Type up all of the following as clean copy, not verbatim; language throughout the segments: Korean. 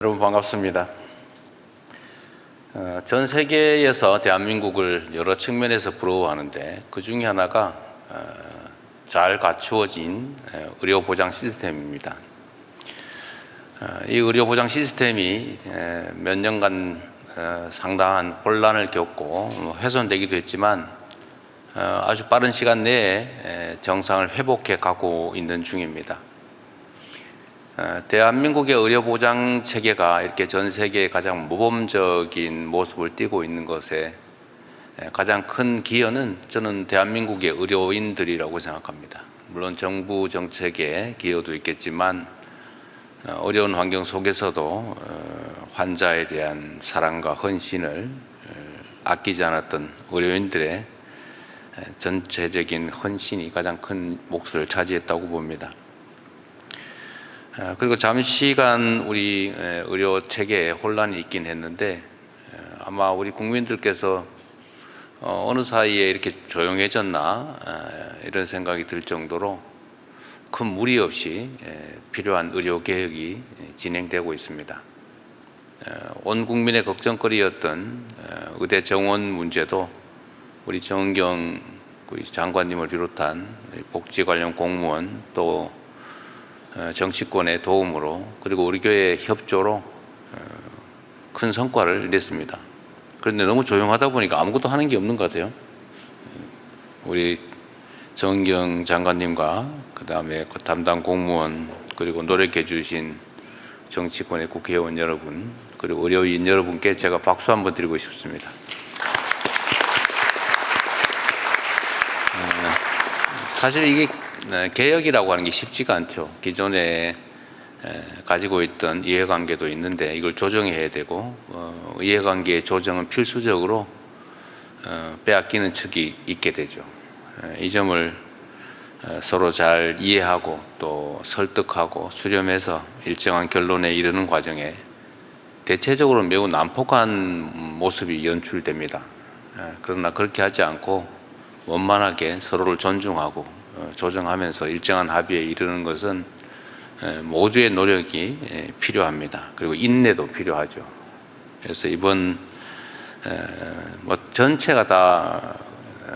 여러분 반갑습니다. 전 세계에서 대한민국을 여러 측면에서 부러워하는데 그 중에 하나가 잘 갖추어진 의료보장 시스템입니다. 이 의료보장 시스템이 몇 년간 상당한 혼란을 겪고 훼손되기도 했지만 아주 빠른 시간 내에 정상을 회복해 가고 있는 중입니다. 대한민국의 의료보장 체계가 이렇게 전 세계에 가장 모범적인 모습을 띠고 있는 것에 가장 큰 기여는 저는 대한민국의 의료인들이라고 생각합니다. 물론 정부 정책의 기여도 있겠지만 어려운 환경 속에서도 환자에 대한 사랑과 헌신을 아끼지 않았던 의료인들의 전체적인 헌신이 가장 큰 몫을 차지했다고 봅니다. 그리고 잠시간 우리 의료 체계에 혼란이 있긴 했는데 아마 우리 국민들께서 어느 사이에 이렇게 조용해졌나 이런 생각이 들 정도로 큰 무리 없이 필요한 의료 개혁이 진행되고 있습니다. 온 국민의 걱정거리였던 의대 정원 문제도 우리 정은경 우리 장관님을 비롯한 복지 관련 공무원 또 정치권의 도움으로 그리고 우리 교회의 협조로 큰 성과를 냈습니다. 그런데 너무 조용하다 보니까 아무것도 하는 게 없는 것 같아요. 우리 정은경 장관님과 그 다음에 그 담당 공무원 그리고 노력해 주신 정치권의 국회의원 여러분 그리고 의료인 여러분께 제가 박수 한번 드리고 싶습니다. 사실 이게 개혁이라고 하는 게 쉽지가 않죠. 기존에 가지고 있던 이해관계도 있는데 이걸 조정해야 되고 이해관계의 조정은 필수적으로 빼앗기는 측이 있게 되죠. 이 점을 서로 잘 이해하고 또 설득하고 수렴해서 일정한 결론에 이르는 과정에 대체적으로 매우 난폭한 모습이 연출됩니다. 그러나 그렇게 하지 않고 원만하게 서로를 존중하고 조정하면서 일정한 합의에 이르는 것은 모두의 노력이 필요합니다. 그리고 인내도 필요하죠. 그래서 이번 전체가 다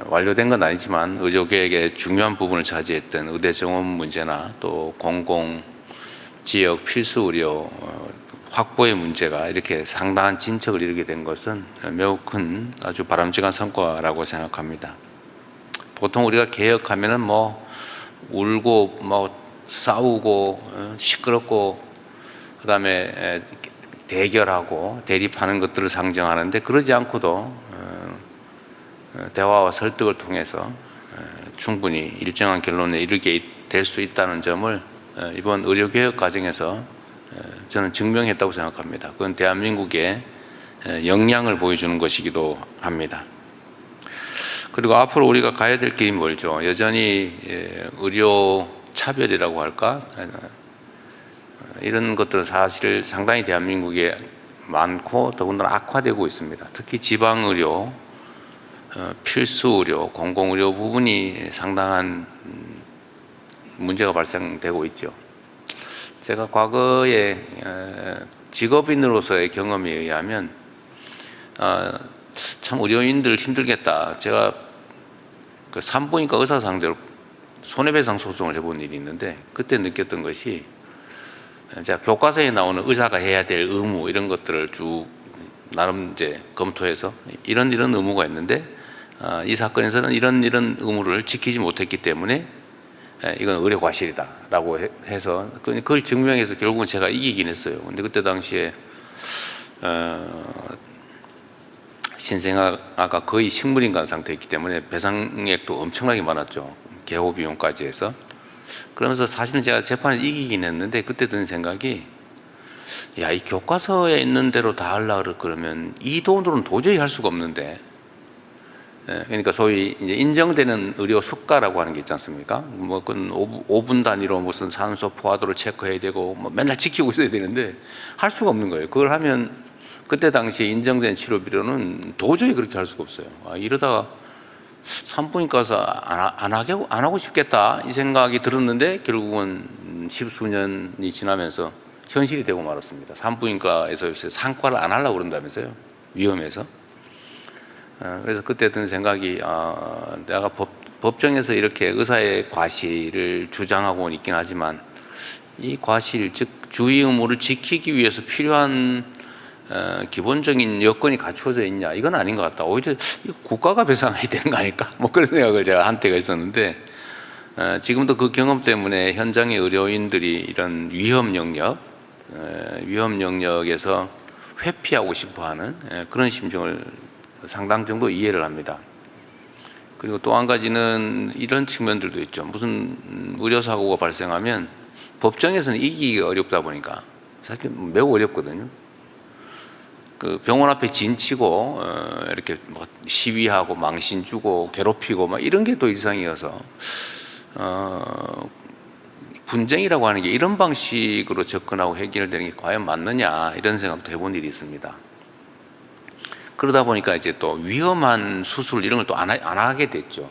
완료된 건 아니지만 의료계획의 중요한 부분을 차지했던 의대 정원 문제나 또 공공 지역 필수 의료 확보의 문제가 이렇게 상당한 진척을 이루게 된 것은 매우 큰 아주 바람직한 성과라고 생각합니다. 보통 우리가 개혁하면은 울고 싸우고 시끄럽고 그다음에 대결하고 대립하는 것들을 상정하는데 그러지 않고도 대화와 설득을 통해서 충분히 일정한 결론에 이르게 될 수 있다는 점을 이번 의료개혁 과정에서 저는 증명했다고 생각합니다. 그건 대한민국의 역량을 보여주는 것이기도 합니다. 그리고 앞으로 우리가 가야 될 길이 멀죠. 여전히 의료 차별이라고 할까? 이런 것들은 사실 상당히 대한민국에 많고 더군다나 악화되고 있습니다. 특히 지방의료, 필수의료, 공공의료 부분이 상당한 문제가 발생되고 있죠. 제가 과거에 직업인으로서의 경험에 의하면 참 의료인들 힘들겠다. 제가 그 산부인과 의사 상대로 손해배상 소송을 해본 일이 있는데 그때 느꼈던 것이 제가 교과서에 나오는 의사가 해야 될 의무 이런 것들을 쭉 나름 이제 검토해서 이런 의무가 있는데 이 사건에서는 이런 의무를 지키지 못했기 때문에 이건 의료 과실이다라고 해서 그걸 증명해서 결국은 제가 이기긴 했어요. 근데 그때 당시에 신생아가 거의 식물인간 상태였기 때문에 배상액도 엄청나게 많았죠. 개호 비용까지 해서. 그러면서 사실은 제가 재판을 이기긴 했는데 그때 든 생각이 야, 이 교과서에 있는 대로 다 하려고 그러면 이 돈으로는 도저히 할 수가 없는데 그러니까 소위 이제 인정되는 의료 수가라고 하는 게 있지 않습니까? 그건 5분 단위로 무슨 산소 포화도를 체크해야 되고 맨날 지키고 있어야 되는데 할 수가 없는 거예요. 그걸 하면 그때 당시에 인정된 치료비로는 도저히 그렇게 할 수가 없어요. 이러다가 산부인과 가서 안 하고 싶겠다 이 생각이 들었는데 결국은 십수년이 지나면서 현실이 되고 말았습니다. 산부인과에서 요새 상과를 안 하려고 그런다면서요. 위험해서. 그래서 그때 든 생각이 내가 법정에서 이렇게 의사의 과실을 주장하고 있긴 하지만 이 과실, 즉 주의 의무를 지키기 위해서 필요한 기본적인 여건이 갖추어져 있냐, 이건 아닌 것 같다. 오히려 국가가 배상해야 되는 거 아닐까, 뭐 그런 생각을 제가 한때가 있었는데, 지금도 그 경험 때문에 현장의 의료인들이 이런 위험 영역에서 회피하고 싶어하는 그런 심정을 상당 정도 이해를 합니다. 그리고 또 한 가지는 이런 측면들도 있죠. 무슨 의료사고가 발생하면 법정에서는 이기기가 어렵다 보니까 사실 매우 어렵거든요. 그 병원 앞에 진치고 이렇게 뭐 시위하고 망신 주고 괴롭히고 막 이런 게 또 일상이어서 분쟁이라고 하는 게 이런 방식으로 접근하고 해결되는 게 과연 맞느냐, 이런 생각도 해본 일이 있습니다. 그러다 보니까 이제 또 위험한 수술 이런 걸 또 안 하게 됐죠.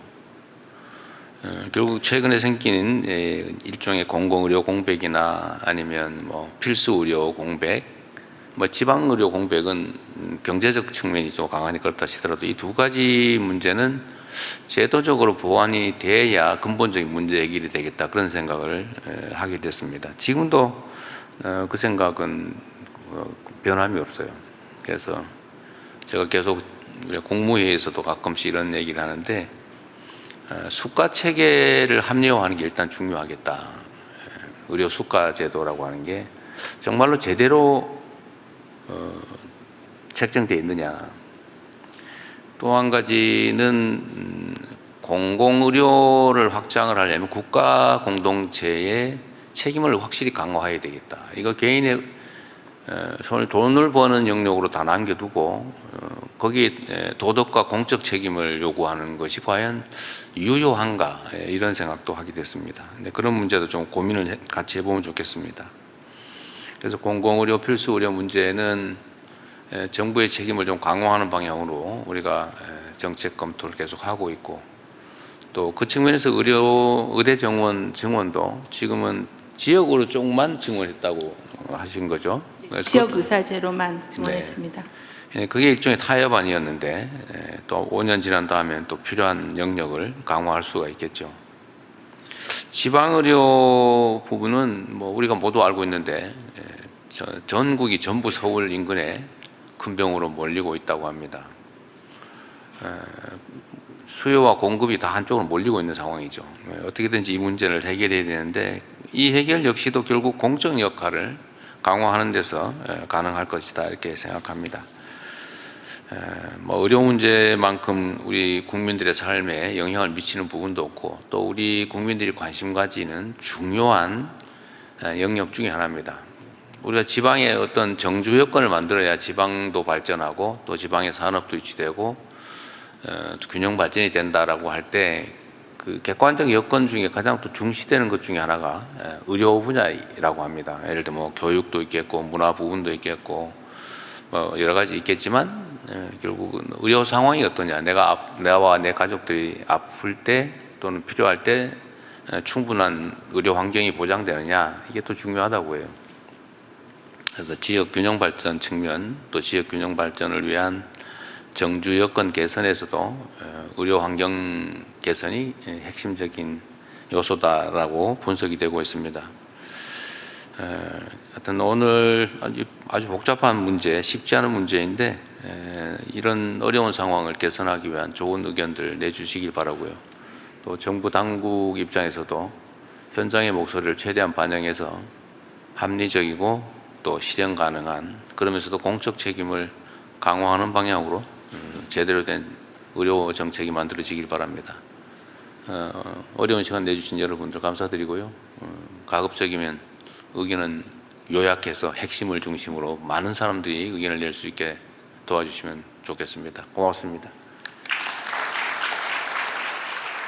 결국 최근에 생긴 일종의 공공의료 공백이나 아니면 뭐 필수 의료 공백, 뭐 지방 의료 공백은 경제적 측면이 좀 강하니 그렇다 치더라도 이 두 가지 문제는 제도적으로 보완이 돼야 근본적인 문제 해결이 되겠다, 그런 생각을 하게 됐습니다. 지금도 그 생각은 변함이 없어요. 그래서 제가 계속 국무회의에서도 가끔씩 이런 얘기를 하는데, 수가 체계를 합리화하는 게 일단 중요하겠다. 의료 수가 제도라고 하는 게 정말로 제대로 책정되어 있느냐. 또 한 가지는 공공의료를 확장을 하려면 국가 공동체의 책임을 확실히 강화해야 되겠다. 이거 개인의 돈을 버는 영역으로 다 남겨두고 거기에 도덕과 공적 책임을 요구하는 것이 과연 유효한가, 이런 생각도 하게 됐습니다. 그런 문제도 좀 고민을 같이 해보면 좋겠습니다. 그래서 공공의료, 필수의료 문제는 정부의 책임을 좀 강화하는 방향으로 우리가 정책 검토를 계속하고 있고, 또 그 측면에서 의대 증원도 지금은 지역으로 조금만 증원했다고 하신 거죠. 지역 의사제로만 증원했습니다. 네. 그게 일종의 타협 아니었는데 또 5년 지난 다음에 또 필요한 영역을 강화할 수가 있겠죠. 지방의료 부분은 뭐 우리가 모두 알고 있는데 전국이 전부 서울 인근에 큰 병으로 몰리고 있다고 합니다. 수요와 공급이 다 한쪽으로 몰리고 있는 상황이죠. 어떻게든지 이 문제를 해결해야 되는데, 이 해결 역시도 결국 공적 역할을 강화하는 데서 가능할 것이다, 이렇게 생각합니다. 뭐 의료 문제만큼 우리 국민들의 삶에 영향을 미치는 부분도 없고, 또 우리 국민들이 관심 가지는 중요한 영역 중에 하나입니다. 우리가 지방에 어떤 정주 여건을 만들어야 지방도 발전하고 또 지방의 산업도 유치되고 균형 발전이 된다라고 할 때, 그 객관적 여건 중에 가장 또 중시되는 것 중에 하나가 의료 분야라고 합니다. 예를 들면 뭐 교육도 있겠고 문화 부분도 있겠고 뭐 여러 가지 있겠지만, 결국은 의료 상황이 어떠냐, 나와 내 가족들이 아플 때 또는 필요할 때 충분한 의료 환경이 보장되느냐, 이게 또 중요하다고 해요. 그래서 지역 균형 발전 측면, 또 지역 균형 발전을 위한 정주 여건 개선에서도 의료 환경 개선이 핵심적인 요소다라고 분석이 되고 있습니다. 하여튼 오늘 아주 복잡한 문제, 쉽지 않은 문제인데 이런 어려운 상황을 개선하기 위한 좋은 의견들 내주시길 바라고요. 또 정부 당국 입장에서도 현장의 목소리를 최대한 반영해서 합리적이고 또 실현 가능한, 그러면서도 공적 책임을 강화하는 방향으로 제대로 된 의료 정책이 만들어지길 바랍니다. 어려운 시간 내주신 여러분들 감사드리고요. 가급적이면 의견은 요약해서 핵심을 중심으로 많은 사람들이 의견을 낼 수 있게 도와주시면 좋겠습니다. 고맙습니다.